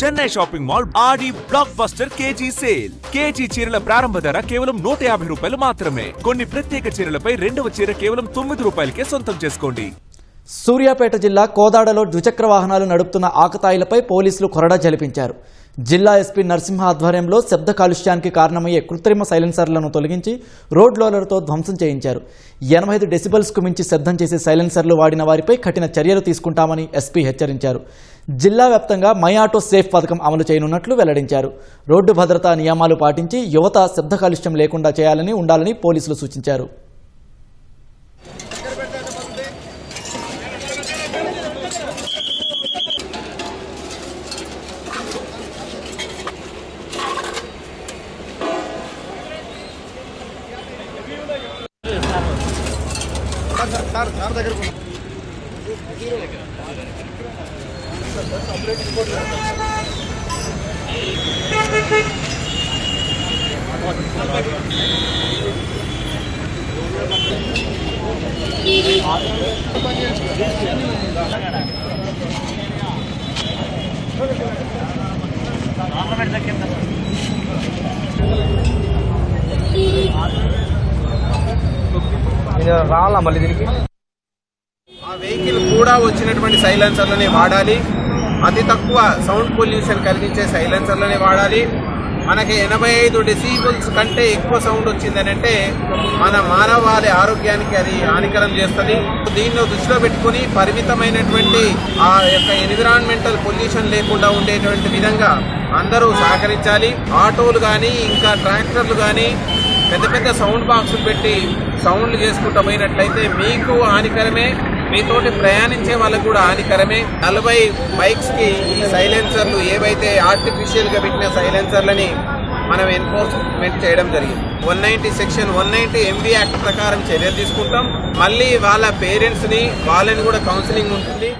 Chennai shopping mall Aadi blockbuster KG sale. KG చీరల ప్రారంభ ధర కేవలం 150 రూపాయలు మాత్రమే. కొన్ని ప్రత్యేక చీరలపై రెండవ చీర కేవలం 9 రూపాయలకే సొంతం చేసుకోండి. సూర్యాపేట జిల్లా కోదాడలో ద్విచక్ర వాహనాలు నడుపుతున్న ఆకతాయిలపై పోలీసులు కొరడా జలిపించారు. జిల్లా ఎస్పీ నరసింహ ఆధ్వర్యంలో శబ్ద కాలుష్యానికి కారణమయ్యే కృత్రిమ సైలెన్సర్లను తొలగించి రోడ్ రోలర్తో ధ్వంసం చేయించారు. 85 డెసిబల్స్కు మించి శబ్దం చేసే సైలెన్సర్లు వాడిన వారిపై కఠిన చర్యలు తీసుకుంటామని ఎస్పీ హెచ్చరించారు. జిల్లా వ్యాప్తంగా మై ఆటో సేఫ్ పథకం అమలు చేయనున్నట్లు వెల్లడించారు. రోడ్డు భద్రతా నియమాలు పాటించి యువత శబ్ద కాలుష్యం లేకుండా ఉండాలని పోలీసులు సూచించారు. రావాలా మళ్ళీ దీనికి ఆ వెహికల్ కూడా వచ్చినటువంటి సైలెన్సర్లని వాడాలి. అతి తక్కువ సౌండ్ పొల్యూషన్ కలిగించే సైలెన్సర్లని వాడాలి. మనకి 85 డెసిబుల్స్ కంటే ఎక్కువ సౌండ్ వచ్చిందనంటే మన మానవాళి ఆరోగ్యానికి అది హానికరం చేస్తుంది. దీన్ని దృష్టిలో పెట్టుకుని పరిమితమైనటువంటి ఆ యొక్క ఎన్విరాన్మెంటల్ పొల్యూషన్ లేకుండా ఉండేటువంటి విధంగా అందరూ సహకరించాలి. ఆటోలు కానీ ఇంకా ట్రాక్టర్లు కానీ పెద్ద పెద్ద సౌండ్ బాక్సులు పెట్టి సౌండ్లు చేసుకుంటూ పోయినట్లయితే మీకు హానికరమే, మీతోటి ప్రయాణించే వాళ్ళకు కూడా హానికరమే. 40 బైక్స్ కి ఈ సైలెన్సర్లు ఏవైతే ఆర్టిఫిషియల్ గా పెట్టిన సైలెన్సర్లని మనం ఎన్ఫోర్స్మెంట్ చేయడం జరిగింది. 190 సెక్షన్ 190 MV యాక్ట్ ప్రకారం చర్యలు తీసుకుంటాం. మళ్ళీ వాళ్ళ పేరెంట్స్ ని వాళ్ళని కూడా కౌన్సిలింగ్ ఉంటుంది.